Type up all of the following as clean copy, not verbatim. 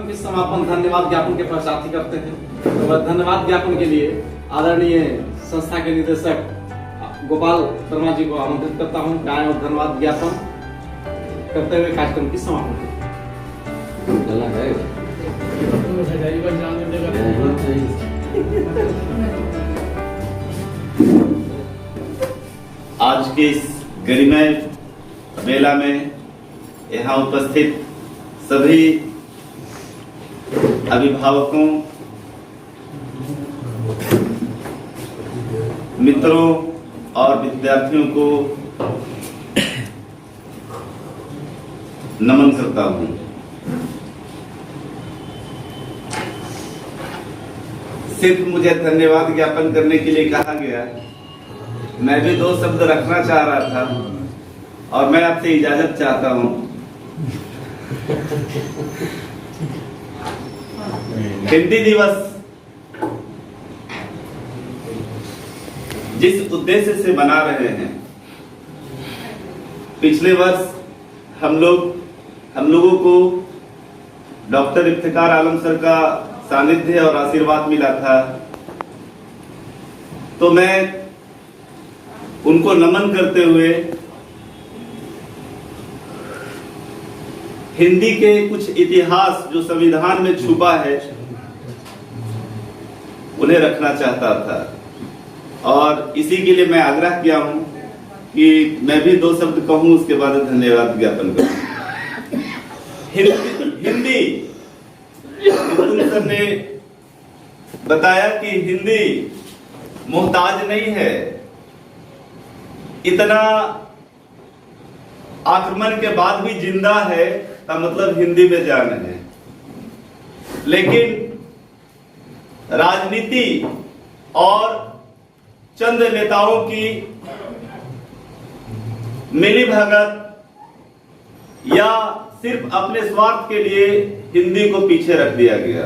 कार्यक्रम के समापन धन्यवाद ज्ञापन के पश्चात ही करते हैं। तो धन्यवाद ज्ञापन के लिए आदरणीय संस्था के निदेशक गोपाल शर्मा जी को आमंत्रित करता हूं। गाय और धन्यवाद ज्ञापन करते हुए कार्यक्रम की समापन। आज के इस गरिमय मेला में यहाँ उपस्थित सभी अभिभावकों, मित्रों और विद्यार्थियों को नमन करता हूँ। सिर्फ मुझे धन्यवाद ज्ञापन करने के लिए कहा गया। मैं भी 2 शब्द रखना चाह रहा था और मैं आपसे इजाजत चाहता हूँ। हिंदी दिवस जिस उद्देश्य से मना रहे हैं, पिछले वर्ष हम लोगों को डॉक्टर इफ्तिकार आलम सर का सानिध्य और आशीर्वाद मिला था। तो मैं उनको नमन करते हुए हिंदी के कुछ इतिहास जो संविधान में छुपा है उन्हें रखना चाहता था और इसी के लिए मैं आग्रह किया हूं कि मैं भी 2 शब्द कहूं, उसके बाद धन्यवाद ज्ञापन करूं। हिंदी सर ने बताया कि हिंदी मोहताज नहीं है। इतना आक्रमण के बाद भी जिंदा है का मतलब हिंदी में जान है। लेकिन राजनीति और चंद नेताओं की मिलीभगत या सिर्फ अपने स्वार्थ के लिए हिंदी को पीछे रख दिया गया।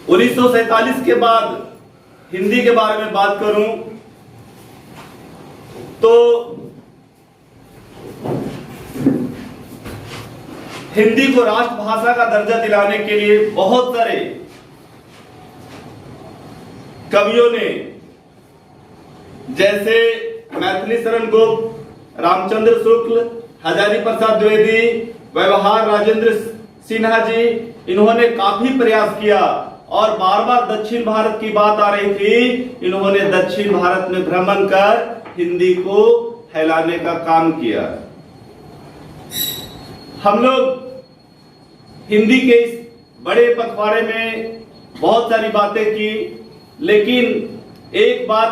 उन्नीस सौ 1947 के बाद हिंदी के बारे में बात करूं तो हिंदी को राष्ट्रभाषा का दर्जा दिलाने के लिए बहुत सारे कवियों ने, जैसे मैथिली शरण गुप्त, रामचंद्र शुक्ल, हजारी प्रसाद द्विवेदी, व्यवहार राजेंद्र सिन्हा जी, इन्होंने काफी प्रयास किया और बार बार दक्षिण भारत की बात आ रही थी। इन्होंने दक्षिण भारत में भ्रमण कर हिंदी को फैलाने का काम किया। हम लोग हिंदी के इस बड़े पखवाड़े में बहुत सारी बातें की, लेकिन एक बात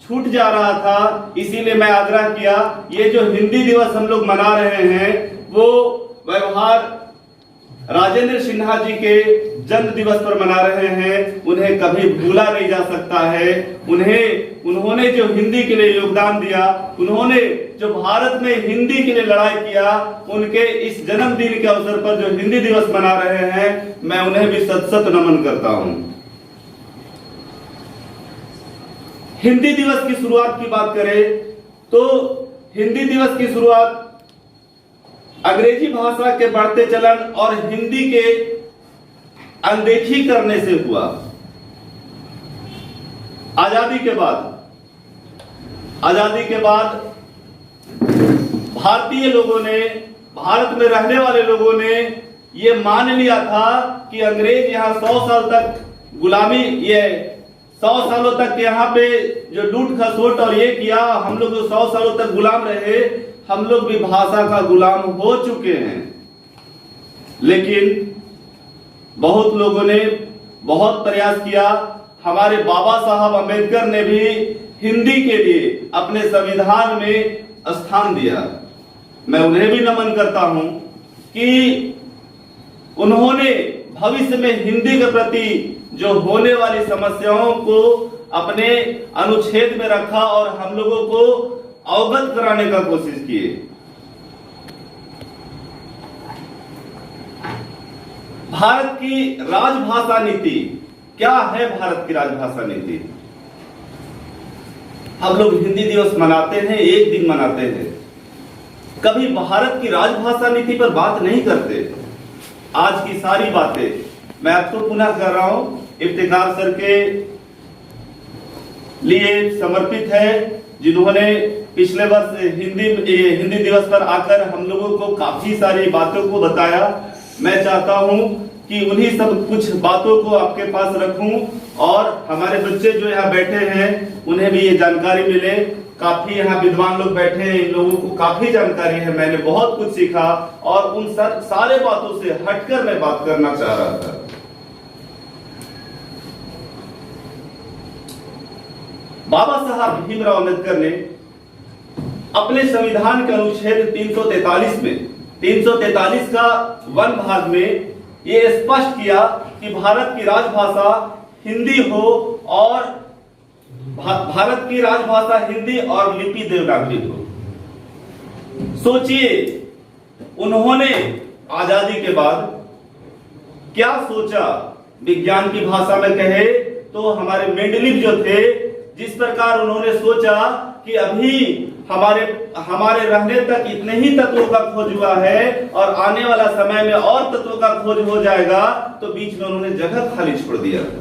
छूट जा रहा था, इसीलिए मैं आग्रह किया। ये जो हिंदी दिवस हम लोग मना रहे हैं वो व्यवहार राजेंद्र सिन्हा जी के जन्म दिवस पर मना रहे हैं। उन्हें कभी भूला नहीं जा सकता है। उन्होंने जो हिंदी के लिए योगदान दिया, उन्होंने जो भारत में हिंदी के लिए लड़ाई किया, उनके इस जन्मदिन के अवसर पर जो हिंदी दिवस मना रहे हैं, मैं उन्हें भी सत सत नमन करता हूं। हिंदी दिवस की शुरुआत की बात करें तो हिंदी दिवस की शुरुआत अंग्रेजी भाषा के बढ़ते चलन और हिंदी के अनदेखी करने से हुआ। आजादी के बाद भारतीय लोगों ने, भारत में रहने वाले लोगों ने ये मान लिया था कि अंग्रेज यहाँ 100 साल तक गुलामी, ये 100 सालों तक यहाँ पे जो लूट खसोट और ये किया, हम लोग 100 सालों तक गुलाम रहे, हम लोग भी भाषा का गुलाम हो चुके हैं। लेकिन बहुत लोगों ने बहुत प्रयास किया। हमारे बाबा साहब अम्बेडकर ने भी हिंदी के लिए अपने संविधान में स्थान दिया। मैं उन्हें भी नमन करता हूं कि उन्होंने भविष्य में हिंदी के प्रति जो होने वाली समस्याओं को अपने अनुच्छेद में रखा और हम लोगों को अवगत कराने का कोशिश किए। भारत की राजभाषा नीति क्या है? भारत की राजभाषा नीति, हम लोग हिंदी दिवस मनाते हैं, एक दिन मनाते हैं, कभी भारत की राजभाषा नीति पर बात नहीं करते। आज की सारी बातें मैं आपको पुनः कर रहा हूं, इफ्तिखार सर के लिए समर्पित है, जिन्होंने पिछले वर्ष हिंदी दिवस पर आकर हम लोगों को काफी सारी बातों को बताया। मैं चाहता हूं कि उन्हीं सब कुछ बातों को आपके पास रखूं और हमारे बच्चे जो यहाँ बैठे हैं उन्हें भी ये जानकारी मिले। काफी यहाँ विद्वान लोग बैठे हैं, इन लोगों को काफी जानकारी है, मैंने बहुत कुछ सीखा और उन सारे बातों से हटकर मैं बात करना चाह रहा था। बाबा साहब भीमराव अम्बेडकर ने अपने संविधान के अनुच्छेद 343 का 1 भाग में ये स्पष्ट किया कि भारत की राजभाषा हिंदी हो और भारत की राजभाषा हिंदी और लिपि देवनागरी हो। सोचिए, उन्होंने आजादी के बाद क्या सोचा। विज्ञान की भाषा में कहे तो हमारे मेंडलीव जो थे, जिस प्रकार उन्होंने सोचा कि अभी हमारे रहने तक इतने ही तत्वों का खोज हुआ है और आने वाला समय में और तत्वों का खोज हो जाएगा, तो बीच में उन्होंने जगह खाली छोड़ दिया था।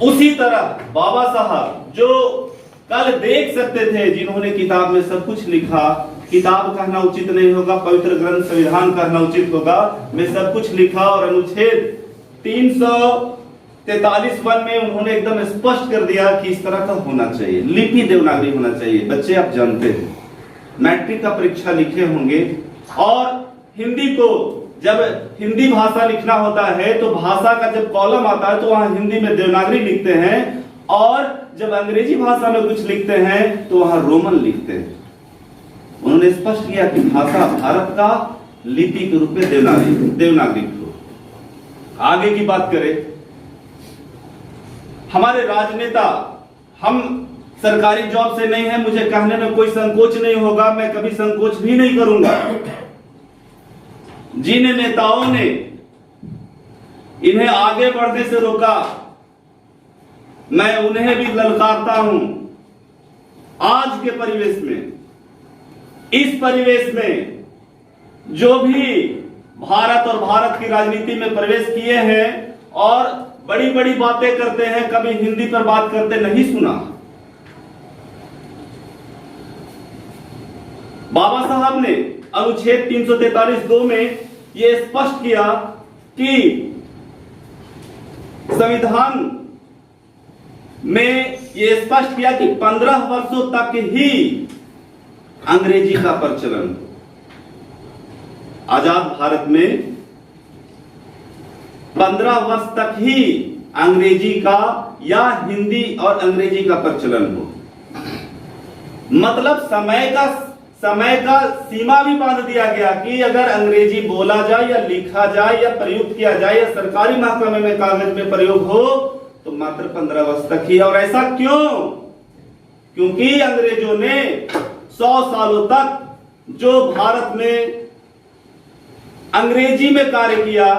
उसी तरह बाबा साहब जो कल देख सकते थे, जिन्होंने किताब में सब कुछ लिखा, किताब कहना उचित नहीं होगा, पवित्र ग्रंथ संविधान कहना उचित होगा, में सब कुछ लिखा और अनुच्छेद 343(1) में उन्होंने एकदम स्पष्ट कर दिया कि इस तरह का होना चाहिए, लिपि देवनागरी होना चाहिए। बच्चे आप जानते हैं, मैट्रिक का परीक्षा लिखे होंगे और हिंदी को जब हिंदी भाषा लिखना होता है तो भाषा का जब कॉलम आता है तो वहां हिंदी में देवनागरी लिखते हैं और जब अंग्रेजी भाषा में कुछ लिखते हैं तो वहां रोमन लिखते हैं। उन्होंने स्पष्ट किया कि भाषा भारत का लिपि के रूप में देवनागरी हो। आगे की बात करें, हमारे राजनेता, हम सरकारी जॉब से नहीं है, मुझे कहने में कोई संकोच नहीं होगा, मैं कभी संकोच भी नहीं करूंगा। जिन नेताओं ने इन्हें आगे बढ़ने से रोका, मैं उन्हें भी ललकारता हूं। आज के परिवेश में, इस परिवेश में जो भी भारत और भारत की राजनीति में प्रवेश किए हैं और बड़ी बड़ी बातें करते हैं, कभी हिंदी पर बात करते नहीं सुना। बाबा साहब ने अनुच्छेद 343(2) में यह स्पष्ट किया कि संविधान में यह स्पष्ट किया कि 15 वर्षों तक ही अंग्रेजी का प्रचलन। आजाद भारत में 15 वर्ष तक ही अंग्रेजी का या हिंदी और अंग्रेजी का प्रचलन हो। मतलब समय का सीमा भी बांध दिया गया कि अगर अंग्रेजी बोला जाए या लिखा जाए या प्रयुक्त किया जाए या सरकारी महकमे में कागज में प्रयोग हो तो मात्र 15 वर्ष तक ही। और ऐसा क्यों? क्योंकि अंग्रेजों ने 100 सालों तक जो भारत में अंग्रेजी में कार्य किया,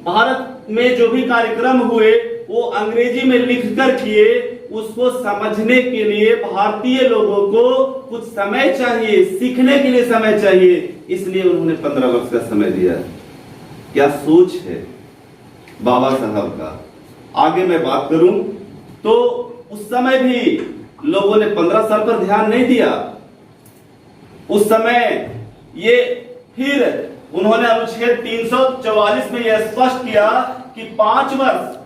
भारत में जो भी कार्यक्रम हुए वो अंग्रेजी में लिखकर किए। उसको समझने के लिए भारतीय लोगों को कुछ समय चाहिए, सीखने के लिए समय चाहिए, इसलिए उन्होंने 15 वर्ष का समय दिया। क्या सोच है बाबा साहब का। आगे मैं बात करूं तो उस समय भी लोगों ने 15 साल पर ध्यान नहीं दिया। उस समय ये फिर उन्होंने अनुच्छेद 344 में यह स्पष्ट किया कि 5 वर्ष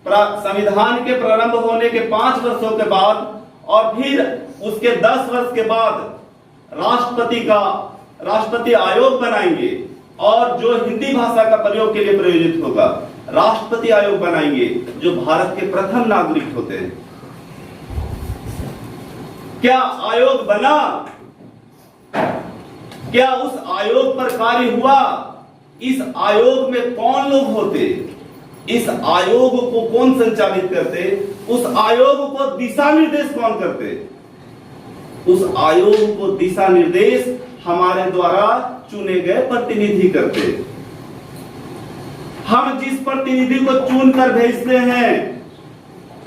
संविधान के प्रारंभ होने के 5 वर्षों के बाद और फिर उसके 10 वर्ष के बाद राष्ट्रपति आयोग बनाएंगे और जो हिंदी भाषा का प्रयोग के लिए प्रयोजित होगा, राष्ट्रपति आयोग बनाएंगे जो भारत के प्रथम नागरिक होते हैं। क्या आयोग बना? क्या उस आयोग पर कार्य हुआ? इस आयोग में कौन लोग होते? इस आयोग को कौन संचालित करते? उस आयोग को दिशा निर्देश कौन करते? उस आयोग को दिशा निर्देश हमारे द्वारा चुने गए प्रतिनिधि करते। हम जिस प्रतिनिधि को चुनकर भेजते हैं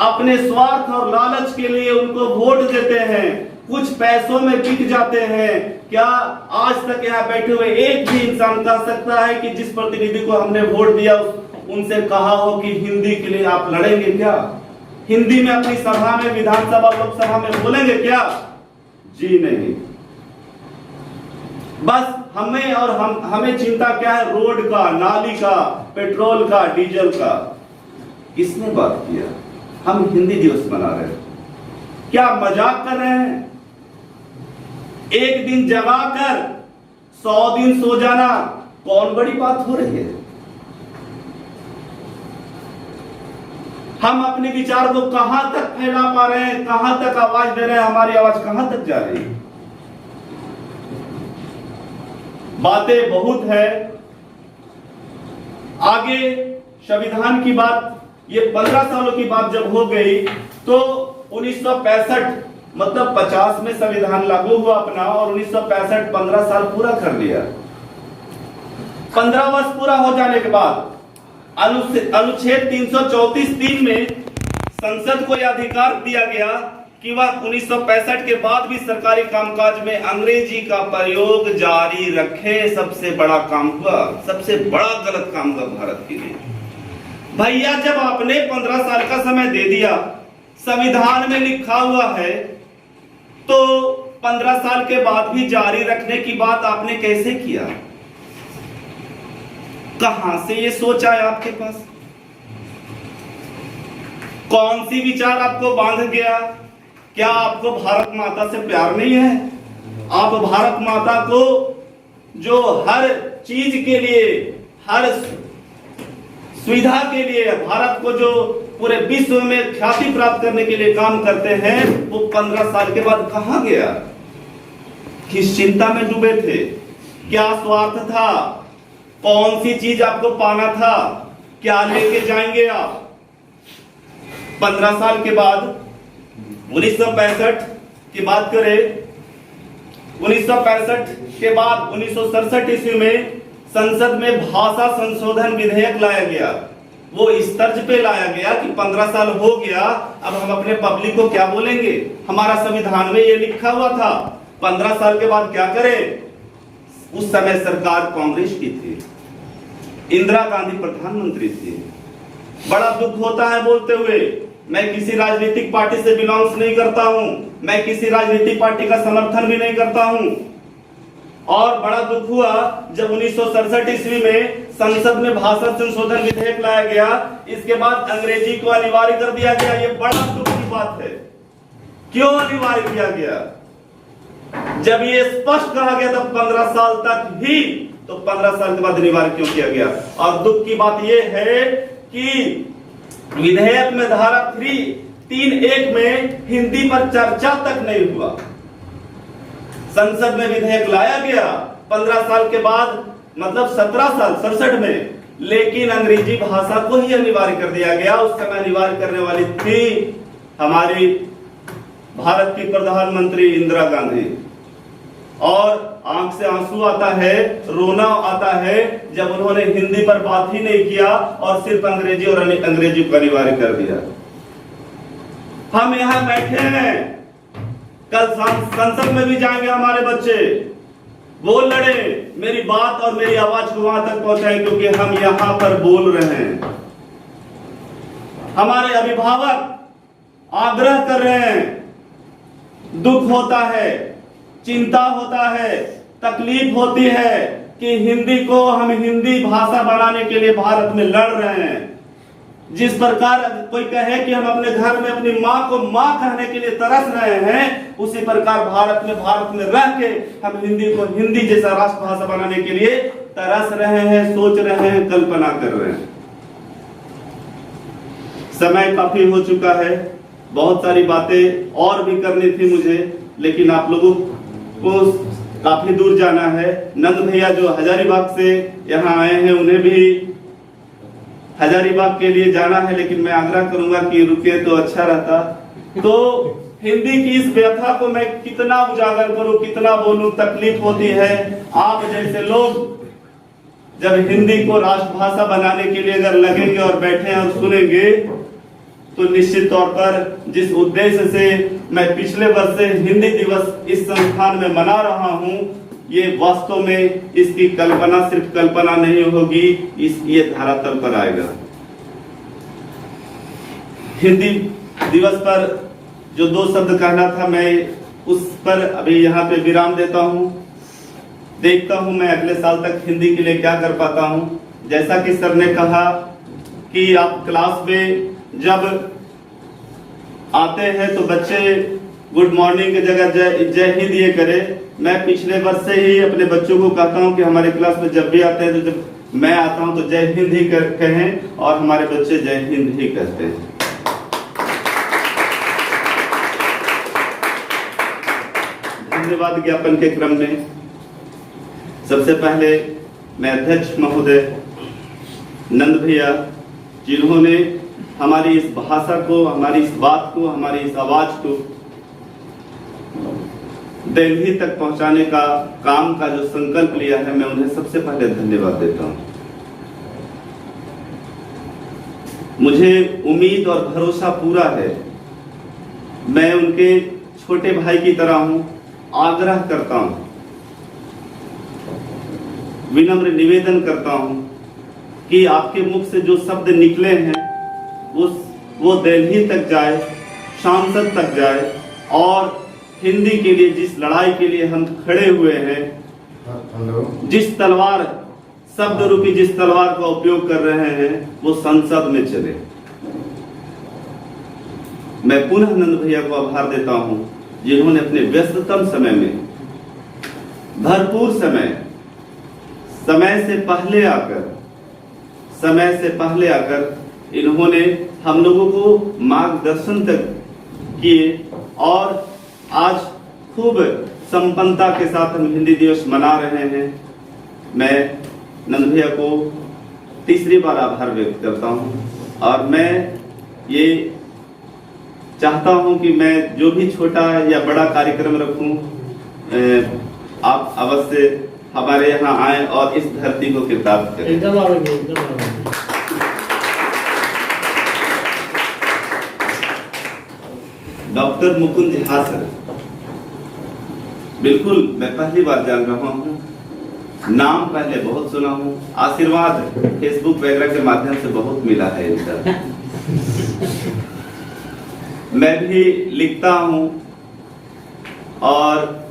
अपने स्वार्थ और लालच के लिए उनको वोट देते हैं, कुछ पैसों में बिक जाते हैं। क्या आज तक यहाँ बैठे हुए एक भी इंसान कह सकता है कि जिस प्रतिनिधि को हमने वोट दिया उनसे कहा हो कि हिंदी के लिए आप लड़ेंगे क्या, हिंदी में अपनी सभा में, विधानसभा लोकसभा में बोलेंगे क्या? जी नहीं। बस हमें और हमें चिंता क्या है? रोड का, नाली का, पेट्रोल का, डीजल का। किसने बात किया? हम हिंदी दिवस मना रहे हैं, क्या मजाक कर रहे हैं? एक दिन जगाकर 100 दिन सो जाना कौन बड़ी बात हो रही है? हम अपने विचार को कहां तक फैला पा रहे हैं, कहां तक आवाज दे रहे हैं, हमारी आवाज कहां तक जा रही है? बातें बहुत है। आगे संविधान की बात, ये 15 सालों की बात जब हो गई तो 1965 मतलब 50 में संविधान लागू हुआ अपना, और 1965 15 साल पूरा कर लिया। 15 वर्ष पूरा हो जाने के बाद अनुच्छेद 334(3) में संसद को यह अधिकार दिया गया कि वह 1965 के बाद भी सरकारी कामकाज में अंग्रेजी का प्रयोग जारी रखे। सबसे बड़ा काम हुआ, सबसे बड़ा गलत काम हुआ भारत के लिए। भैया जब आपने 15 साल का समय दे दिया, संविधान में लिखा हुआ है, तो 15 साल के बाद भी जारी रखने की बात आपने कैसे किया? कहां से ये सोच आया आपके पास? कौन सी विचार आपको बांध गया? क्या आपको भारत माता से प्यार नहीं है? आप भारत माता को जो हर चीज के लिए, हर सुविधा के लिए, भारत को जो पूरे विश्व में ख्याति प्राप्त करने के लिए काम करते हैं, वो 15 साल के बाद कहां गया? किस चिंता में डूबे थे? क्या स्वार्थ था? कौन सी चीज आपको पाना था? क्या लेके जाएंगे आप? 15 साल के बाद 1965 की बात करें, 1965 के बाद 1967 ईस्वी में संसद में भाषा संशोधन विधेयक लाया गया। वो इस तर्ज पे लाया गया कि 15 साल हो गया, अब हम अपने पब्लिक को क्या बोलेंगे? हमारा संविधान में ये लिखा हुआ था, 15 साल के बाद क्या करें? उस समय सरकार कांग्रेस की थी, इंदिरा गांधी प्रधानमंत्री थी। बड़ा दुख होता है बोलते हुए, मैं किसी राजनीतिक पार्टी से बिलोंग्स नहीं करता हूं, मैं किसी राजनीतिक पार्टी का समर्थन भी नहीं करता हूं। और बड़ा दुख हुआ जब 1967 ईस्वी में संसद में भाषा संशोधन विधेयक लाया गया, इसके बाद अंग्रेजी को अनिवार्य कर दिया गया। ये बड़ा दुख की बात है। क्यों अनिवार्य किया गया? जब ये स्पष्ट कहा गया था 15 साल तक ही, तो 15 साल के बाद अनिवार्य क्यों किया गया? और दुख की बात यह है कि विधेयक में धारा 3(1) में हिंदी पर चर्चा तक नहीं हुआ। संसद में विधेयक लाया गया 15 साल के बाद, मतलब 17 साल 67 में, लेकिन अंग्रेजी भाषा को ही अनिवार्य कर दिया गया। उस समय अनिवार्य करने वाली थी हमारी भारत की प्रधानमंत्री इंदिरा गांधी। और आंख से आंसू आता है, रोना आता है जब उन्होंने हिंदी पर बात ही नहीं किया और सिर्फ अंग्रेजी और अंग्रेजी को अनिवार्य कर दिया। हम यहां बैठे हैं, कल संसद में भी जाएंगे हमारे बच्चे, वो लड़े, मेरी बात और मेरी आवाज को वहां तक पहुंचाएं, क्योंकि हम यहां पर बोल रहे हैं। हमारे अभिभावक आग्रह कर रहे हैं, दुख होता है, चिंता होता है, तकलीफ होती है कि हिंदी को हम हिंदी भाषा बनाने के लिए भारत में लड़ रहे हैं। जिस प्रकार कोई कहे कि हम अपने घर में अपनी माँ को माँ कहने के लिए तरस रहे हैं, उसी प्रकार भारत में रह के हम हिंदी को हिंदी जैसा राष्ट्रभाषा बनाने के लिए तरस रहे हैं, सोच रहे हैं, कल्पना कर रहे हैं। समय काफी हो चुका है, बहुत सारी बातें और भी करनी थी मुझे, लेकिन आप लोगों को काफी दूर जाना है। नंद भैया जो हजारीबाग से यहाँ आए हैं, उन्हें भी हजारीबाग के लिए जाना है, लेकिन मैं आग्रह करूंगा कि रुके तो अच्छा रहता। तो हिंदी की इस व्यथा को मैं कितना उजागर करूं, कितना बोलूं, तकलीफ होती है। आप जैसे लोग जब हिंदी को राष्ट्रभाषा बनाने के लिए अगर लगेंगे और बैठे और सुनेंगे, तो निश्चित तौर पर जिस उद्देश्य से मैं पिछले वर्ष से हिंदी दिवस इस संस्थान में मना रहा हूं, ये वास्तव में इसकी कल्पना सिर्फ कल्पना नहीं होगी, ये धरातल पर आएगा। हिंदी दिवस पर जो 2 शब्द कहना था, मैं उस पर अभी यहाँ पे विराम देता हूँ। देखता हूँ मैं अगले साल तक हिंदी के लिए क्या कर पाता हूँ। जैसा कि सर ने कहा कि आप क्लास में जब आते हैं तो बच्चे गुड मॉर्निंग की जगह जय हिंद ये करे। मैं पिछले वर्ष से ही अपने बच्चों को कहता हूँ कि हमारे क्लास में जब भी आते हैं, तो जब मैं आता हूँ तो जय हिंद ही कहें, और हमारे बच्चे जय हिंद ही कहते हैं। धन्यवाद ज्ञापन के क्रम में सबसे पहले मैं अध्यक्ष महोदय नंद भैया, जिन्होंने हमारी इस भाषा को, हमारी इस बात को, हमारी इस आवाज को दिल्ली तक पहुंचाने का काम का जो संकल्प लिया है, मैं उन्हें सबसे पहले धन्यवाद देता हूं। मुझे उम्मीद और भरोसा पूरा है, मैं उनके छोटे भाई की तरह हूं। आग्रह करता हूं, विनम्र निवेदन करता हूं कि आपके मुख से जो शब्द निकले हैं वो दिल्ली तक जाए, सांसद तक जाए, और हिंदी के लिए जिस लड़ाई के लिए हम खड़े हुए हैं, जिस तलवार, शब्द रूपी जिस तलवार का उपयोग कर रहे हैं, वो संसद में चले। मैं पुनः नंद भैया को आभार देता हूं, जिन्होंने अपने व्यस्ततम समय में भरपूर समय से पहले आकर इन्होंने हम लोगों को मार्गदर्शन तक किए, और आज खूब संपन्नता के साथ हम हिंदी दिवस मना रहे हैं। मैं नंद भैया को तीसरी बार आभार व्यक्त करता हूं, और मैं ये चाहता हूं कि मैं जो भी छोटा या बड़ा कार्यक्रम रखूं, आप अवश्य हमारे यहाँ आए और इस धरती को कृतार्थ करें। एकदम आवेंगे। डॉक्टर मुकुंद झा सर, बिल्कुल मैं पहली बार जान रहा हूँ, नाम पहले बहुत सुना हूँ, आशीर्वाद फेसबुक वगैरह के माध्यम से बहुत मिला है इनका। मैं भी लिखता हूँ, और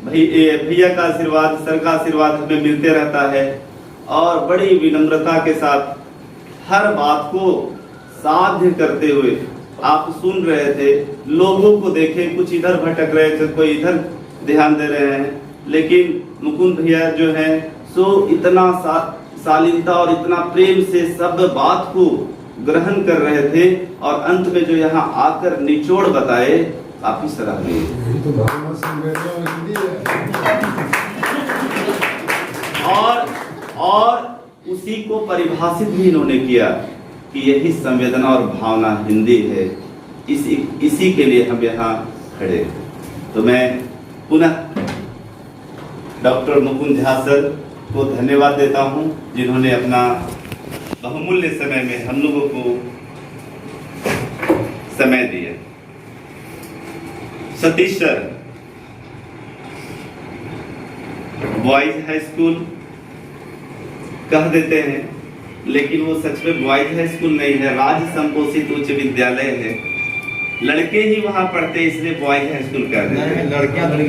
भैया का आशीर्वाद, सर का आशीर्वाद हमें मिलते रहता है, और बड़ी विनम्रता के साथ हर बात को साध्य करते हुए आप सुन रहे थे। लोगों को देखे, कुछ इधर भटक रहे थे, कोई इधर ध्यान दे रहे हैं, लेकिन मुकुंद भैया जो है सो इतना शालीनता और इतना प्रेम से सब बात को ग्रहण कर रहे थे, और अंत में जो यहाँ आकर निचोड़ बताए, काफी सराहनीय। और उसी को परिभाषित भी इन्होंने किया कि यही संवेदना और भावना हिंदी है, इसी के लिए हम यहाँ खड़े। तो मैं पुनः डॉक्टर मुकुंद झा सर को धन्यवाद देता हूँ, जिन्होंने अपना बहुमूल्य समय में हम लोगों को समय दिया। Satish sir, boys high school कह देते हैं, लेकिन वो सच में बॉयज हाई स्कूल नहीं है, राज्य संपोषित उच्च विद्यालय है। लड़के ही वहाँ पढ़ते, इसलिए बॉयज हाई स्कूल कह देते हैं। लड़कियां नहीं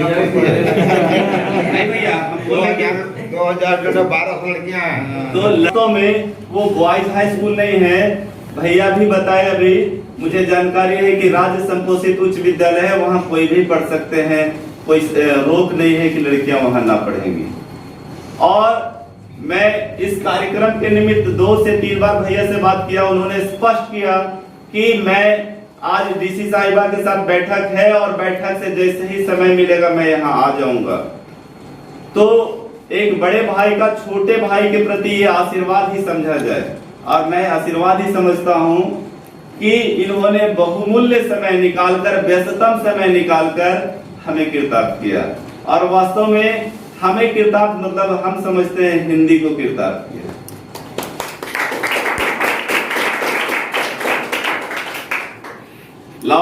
भैया, हम बोले क्या 2012 लड़कियां हैं। तो लड़कों में वो बॉयज हाई स्कूल नहीं है। भैया भी बताए, अभी मुझे जानकारी है कि राज्य संपोषित उच्च विद्यालय है, वहाँ कोई भी पढ़ सकते हैं, कोई रोक नहीं है कि लड़कियां वहाँ ना पढ़ेंगी। और मैं इस कार्यक्रम के निमित्त 2 से 3 बार भैया से बात किया, उन्होंने स्पष्ट किया कि मैं आज डीसी साहिबा के साथ बैठक है, और बैठक से जैसे ही समय मिलेगा मैं यहाँ आ जाऊंगा। तो एक बड़े भाई का छोटे भाई के प्रति ये आशीर्वाद ही समझा जाए, और मैं आशीर्वाद ही समझता हूँ कि इन्होंने बहुमूल्य समय निकालकर, व्यस्ततम समय निकालकर हमें कृतार्थ किया। और वास्तव में हमें कृतार्थ मतलब हम समझते हैं हिंदी को कृतार्थ किया।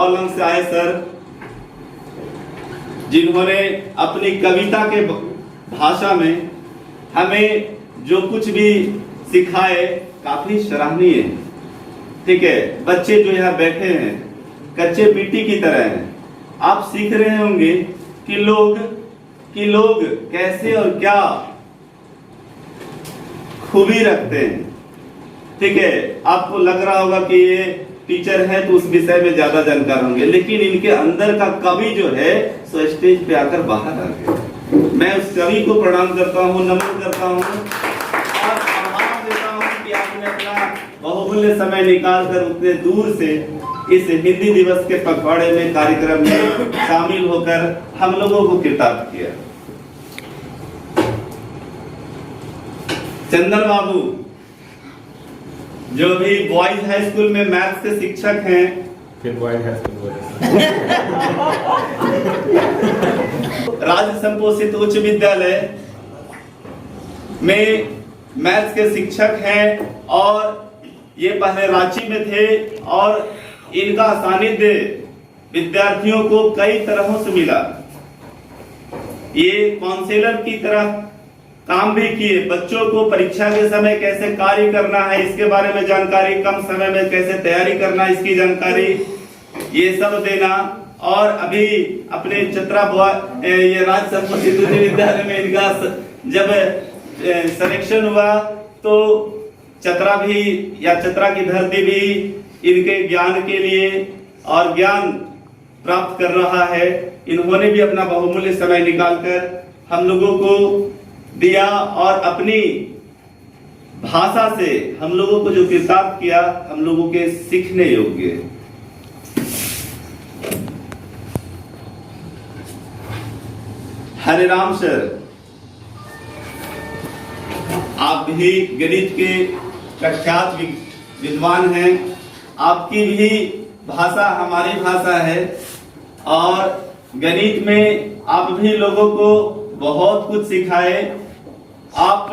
लाहौल से आए सर, जिन्होंने अपनी कविता के भाषा में हमें जो कुछ भी सिखाए काफी सराहनीय है। ठीक है, बच्चे जो यहाँ बैठे हैं कच्चे पीटी की तरह हैं। आप सीख रहे होंगे कि लोग कैसे और क्या खूबी रखते हैं। ठीक है, आपको लग रहा होगा कि ये टीचर है तो उस विषय में ज्यादा जानकार होंगे, लेकिन इनके अंदर का कवि जो है सो स्टेज पे आकर बाहर आ गया। मैं उस कवि को प्रणाम करता हूँ, नमन करता हूँ और आभार देता हूँ कि आपने अपना बहुमूल्य समय निकाल कर उतने दूर से इस हिंदी दिवस के पखवाड़े में कार्यक्रम में शामिल होकर हम लोगों को कृतार्थ किया। चंदन बाबू जो भी बॉयज हाई स्कूल में मैथ्स के शिक्षक हैं, फिर बॉयज हाई स्कूल राज्य संपोषित उच्च विद्यालय में मैथ्स के शिक्षक हैं और ये पहले रांची में थे और इनका सानिध्य विद्यार्थियों को कई तरहों से मिला। ये काउंसलर की तरह काम भी किए, बच्चों को परीक्षा के समय कैसे कार्य करना है इसके बारे में जानकारी, कम समय में कैसे तैयारी करना है इसकी जानकारी, ये सब देना। और अभी अपने चतरा ये राज्य संपोषित उच्च विद्यालय में इनका जब सिलेक्शन हुआ तो चतरा भी या चतरा की धरती भी इनके ज्ञान के लिए और ज्ञान प्राप्त कर रहा है। इन्होंने भी अपना बहुमूल्य समय निकालकर हम लोगों को दिया और अपनी भाषा से हम लोगों को जो कृतार्थ किया हम लोगों के सीखने योग्य। हरे राम सर, आप भी गणित के प्रख्यात विद्वान हैं, आपकी भी भाषा हमारी भाषा है और गणित में आप भी लोगों को बहुत कुछ सिखाए। आप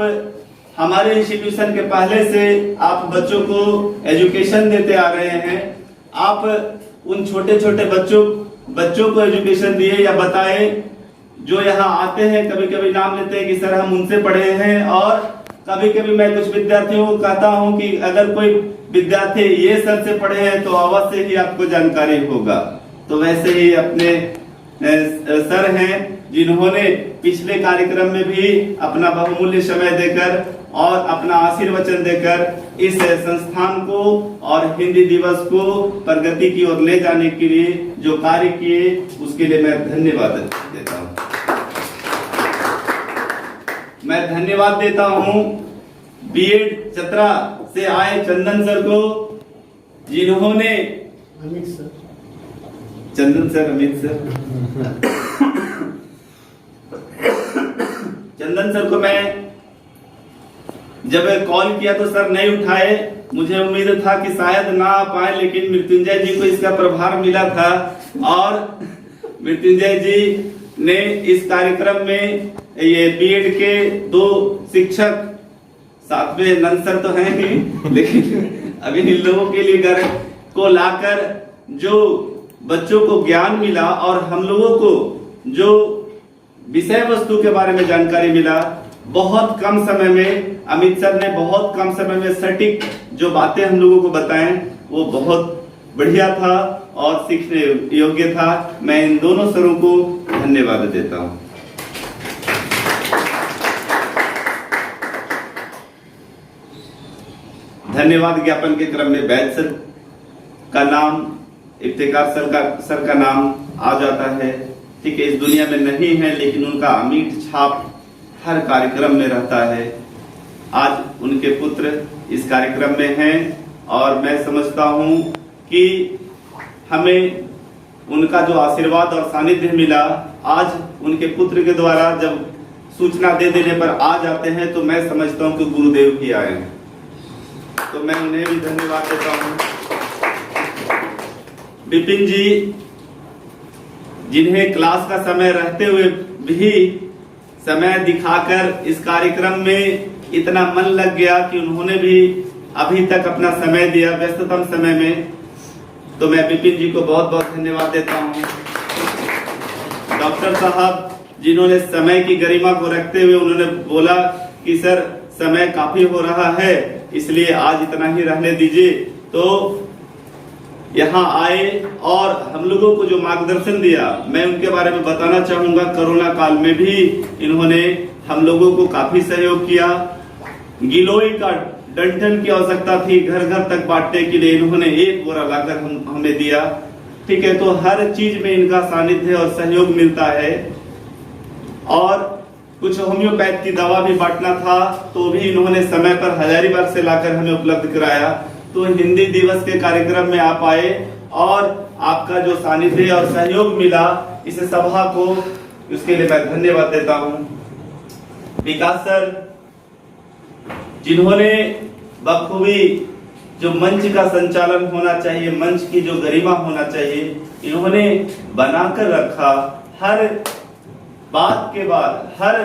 हमारे इंस्टीट्यूशन के पहले से आप बच्चों को एजुकेशन देते आ रहे हैं। आप उन छोटे छोटे बच्चों को एजुकेशन दिए या बताए जो यहाँ आते हैं, कभी कभी नाम लेते हैं कि सर हम उनसे पढ़े हैं, और कभी कभी मैं कुछ विद्यार्थियों को कहता हूँ कि अगर कोई विद्यार्थी ये सर से पढ़े हैं तो अवश्य ही आपको जानकारी होगा। तो वैसे ही अपने सर हैं जिन्होंने पिछले कार्यक्रम में भी अपना बहुमूल्य समय देकर और अपना आशीर्वचन देकर इस संस्थान को और हिंदी दिवस को प्रगति की ओर ले जाने के लिए जो कार्य किए उसके लिए मैं धन्यवाद देता हूँ। मैं धन्यवाद देता हूँ बीएड चतरा से आए चंदन सर को, जिन्होंने चंदन सर चंदन सर को मैं जब कॉल किया तो सर नहीं उठाए। मुझे उम्मीद था कि शायद ना आ पाए, लेकिन मृत्युंजय जी को इसका प्रभार मिला था और मृत्युंजय जी ने इस कार्यक्रम में ये बीएड के 2 शिक्षक, साथ में नंद सर तो हैं ही, लेकिन अभी इन लोगों के लिए घर को लाकर जो बच्चों को ज्ञान मिला और हम लोगों को जो विषय वस्तु के बारे में जानकारी मिला, बहुत कम समय में अमित सर ने बहुत कम समय में सटीक जो बातें हम लोगों को बताएं वो बहुत बढ़िया था और सीखने योग्य था। मैं इन दोनों सरों को धन्यवाद देता हूं। धन्यवाद ज्ञापन के क्रम में वैद सर का नाम, इफ्तिकार सर का नाम आ जाता है। ठीक है, इस दुनिया में नहीं है लेकिन उनका अमिट छाप हर कार्यक्रम में रहता है। आज उनके पुत्र इस कार्यक्रम में हैं और मैं समझता हूं कि हमें उनका जो आशीर्वाद और सानिध्य मिला, आज उनके पुत्र के द्वारा जब सूचना दे देने पर आ जाते हैं तो मैं समझता हूं कि गुरुदेव ही आए हैं। तो मैं उन्हें भी धन्यवाद देता हूं। विपिन जी, जिन्हें क्लास का समय रहते हुए भी समय दिखाकर इस कार्यक्रम में इतना मन लग गया कि उन्होंने भी अभी तक अपना समय दिया व्यस्ततम समय में। तो मैं विपिन जी को बहुत बहुत धन्यवाद देता हूँ। डॉक्टर साहब जिन्होंने समय की गरिमा को रखते हुए उन्होंने बोला कि सर समय काफी हो रहा है, इसलिए आज इतना ही रहने दीजिए, तो यहाँ आए और हम लोगों को जो मार्गदर्शन दिया, मैं उनके बारे में बताना चाहूंगा। कोरोना काल में भी इन्होंने हम लोगों को काफी सहयोग किया। गिलोय का डंठल की आवश्यकता थी, घर घर तक बांटने के लिए इन्होंने 1 बोरा लाकर हमें दिया। ठीक है, तो हर चीज में इनका सानिध्य और सहयोग मिलता है। और कुछ होम्योपैथ की दवा भी बांटना था, तो भी इन्होंने समय पर हजारीबाग से लाकर हमें उपलब्ध कराया। तो हिंदी दिवस के कार्यक्रम में आप आए और आपका जो सानिध्य और सहयोग मिला, इस सभा को, उसके लिए मैं धन्यवाद देता हूँ। विकास सर जिन्होंने बखूबी जो मंच का संचालन होना चाहिए, मंच की जो गरिमा होना चाहिए, इन्होंने बनाकर रखा। हर बात के बाद, हर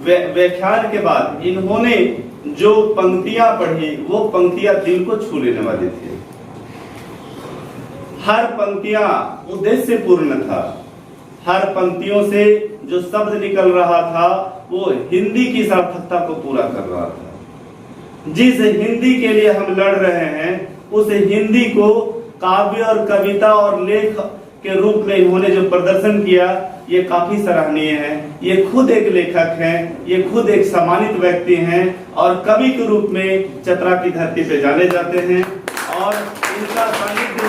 व्याख्यान के बाद इन्होंने जो पंक्तियां पढ़ी, वो पंक्तियां दिल को छू लेने वाली थी। हर पंक्तियां उद्देश्य पूर्ण था। हर पंक्तियों से जो शब्द निकल रहा था वो हिंदी की सार्थकता को पूरा कर रहा था। जिस हिंदी के लिए हम लड़ रहे हैं, उस हिंदी को काव्य और कविता और लेख के रूप में इन्होंने जो प्रदर्शन किया, ये काफी सराहनीय है। ये खुद एक लेखक हैं, ये खुद एक सम्मानित व्यक्ति हैं और कवि के रूप में चतरा की धरती पे जाने जाते हैं। और इनका सानिध्य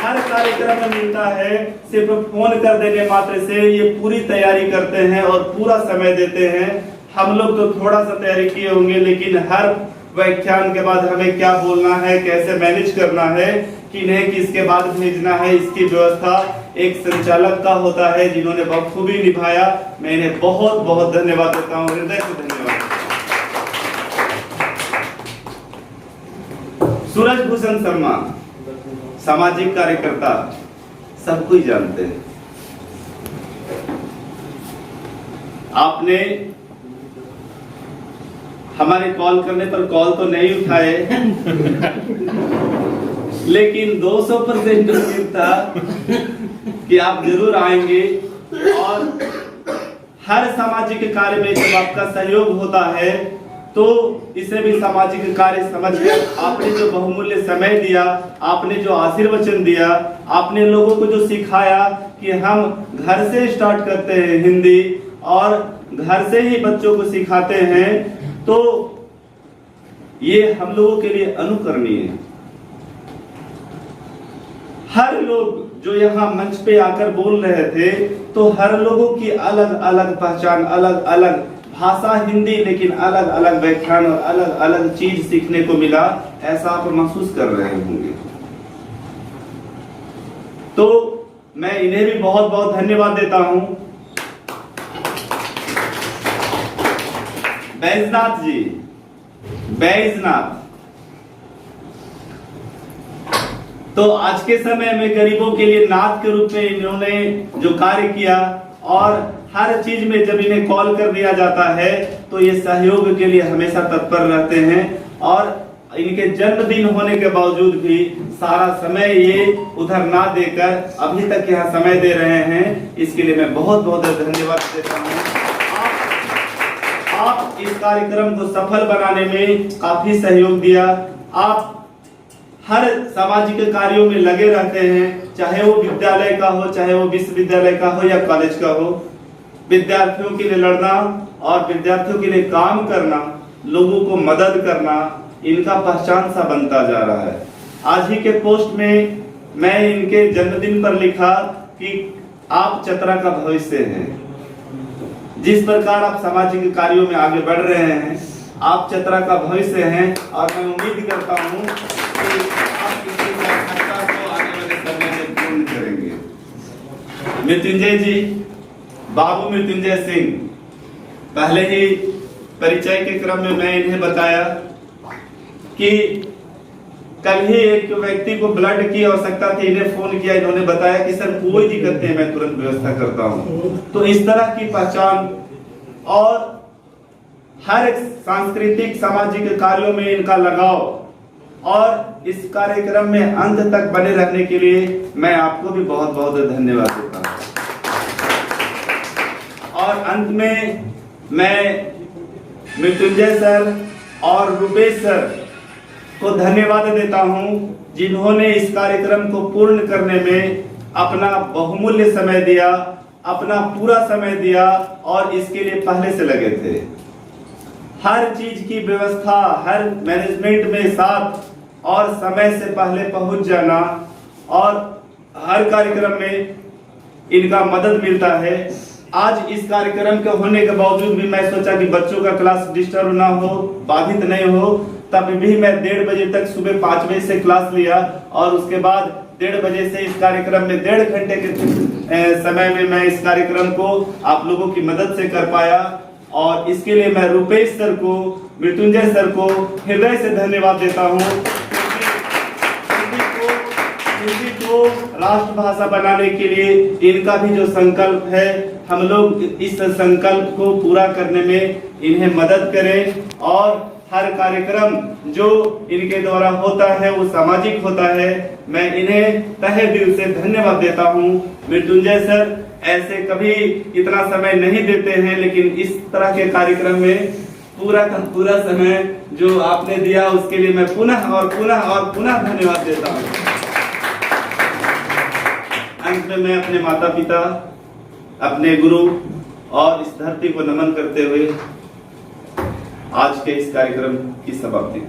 हर कार्यक्रम में मिलता है। सिर्फ फोन कर देने मात्र से ये पूरी तैयारी करते हैं और पूरा समय देते हैं। हम लोग तो थोड़ा सा तैयारी किए होंगे, लेकिन हर व्याख्यान के बाद हमें क्या बोलना है, कैसे मैनेज करना है, किन्हें किसके बाद भेजना है, इसकी व्यवस्था एक संचालक का होता है, जिन्होंने बखूबी निभाया। मैं इन्हें बहुत बहुत धन्यवाद देता हूँ, हृदय से धन्यवाद। सूरज भूषण शर्मा सामाजिक कार्यकर्ता, सब कोई जानते हैं। आपने हमारे कॉल करने पर कॉल तो नहीं उठाए, लेकिन 200% उम्मीद था कि आप जरूर आएंगे। और हर सामाजिक कार्य में जब आपका सहयोग होता है, तो इसे भी सामाजिक कार्य समझकर आपने जो बहुमूल्य समय दिया, आपने जो आशीर्वचन दिया, आपने लोगों को जो सिखाया कि हम घर से स्टार्ट करते हैं हिंदी और घर से ही बच्चों को सिखाते हैं, तो ये हम लोगों के लिए अनुकरणीय है। हर लोग जो यहाँ मंच पे आकर बोल रहे थे, तो हर लोगों की अलग अलग पहचान, अलग अलग भाषा हिंदी, लेकिन अलग अलग व्याख्यान और अलग अलग चीज सीखने को मिला। ऐसा आप महसूस कर रहे होंगे। तो मैं इन्हें भी बहुत बहुत धन्यवाद देता हूं। बैजनाथ जी, बैजनाथ, तो आज के समय में गरीबों के लिए नाथ के रूप में इन्होंने जो कार्य किया, और हर चीज में जब इन्हें कॉल कर दिया जाता है तो ये सहयोग के लिए हमेशा तत्पर रहते हैं। और इनके जन्मदिन होने के बावजूद भी सारा समय ये उधर ना देकर अभी तक यहाँ समय दे रहे हैं। इसके लिए मैं बहुत बहुत धन्यवाद देता हूँ। आप इस कार्यक्रम को सफल बनाने में काफी सहयोग दिया। आप हर सामाजिक कार्यों में लगे रहते हैं, चाहे वो विद्यालय का हो, चाहे वो विश्वविद्यालय का हो या कॉलेज का हो। विद्यार्थियों के लिए लड़ना और विद्यार्थियों के लिए काम करना, लोगों को मदद करना, इनका पहचान सा बनता जा रहा है। आज ही के पोस्ट में मैं इनके जन्मदिन पर लिखा कि आप चतरा का भविष्य हैं। जिस प्रकार आप सामाजिक कार्यों में आगे बढ़ रहे हैं, आप चतरा का भविष्य हैं। और मैं उम्मीद करता हूं कि आप इसकी सार्थकता को आने वाले समय में पूर्ण करेंगे। मृत्युंजय जी, बाबू मृत्युंजय सिंह, पहले ही परिचय के क्रम में मैं इन्हें बताया कि कल ही एक व्यक्ति को ब्लड की आवश्यकता थी, इन्हें फोन किया, इन्होंने बताया कि सर कोई दिक्कत नहीं, मैं तुरंत व्यवस्था करता हूं। तो इस तरह की पहचान और हर सांस्कृतिक सामाजिक कार्यों में इनका लगाव और इस कार्यक्रम में अंत तक बने रहने के लिए मैं आपको भी बहुत बहुत धन्यवाद देता हूँ। और अंत में मैं मृत्युंजय सर और रूपेश सर को धन्यवाद देता हूं, जिन्होंने इस कार्यक्रम को पूर्ण करने में अपना बहुमूल्य समय दिया, अपना पूरा समय दिया और इसके लिए पहले से लगे थे। हर चीज की व्यवस्था, हर मैनेजमेंट में साथ और समय से पहले पहुंच जाना और हर कार्यक्रम में इनका मदद मिलता है। आज इस कार्यक्रम के होने के बावजूद भी मैं सोचा कि बच्चों का क्लास डिस्टर्ब ना हो, बाधित नहीं हो, तब भी मैं 1:30 बजे तक सुबह 5 बजे से क्लास लिया और उसके बाद 1:30 बजे से इस कार्यक्रम में 1.5 घंटे के समय में मैं इस कार्यक्रम को आप लोगों की मदद से कर पाया। और इसके लिए मैं रूपेश सर को, मृत्युंजय सर को हृदय से धन्यवाद देता हूँ। हिंदी को राष्ट्रभाषा बनाने के लिए इनका भी जो संकल्प है, हम लोग इस संकल्प को पूरा करने में इन्हें मदद करें और हर कार्यक्रम जो इनके द्वारा होता है वो सामाजिक होता है। मैं इन्हें तहे दिल से धन्यवाद देता हूँ। मृत्युंजय सर ऐसे कभी इतना समय नहीं देते हैं, लेकिन इस तरह के कार्यक्रम में पूरा का पूरा समय जो आपने दिया उसके लिए मैं पुनः और पुनः और पुनः धन्यवाद देता हूँ। अंत में मैं अपने माता पिता, अपने गुरु और इस धरती को नमन करते हुए आज के इस कार्यक्रम की समाप्ति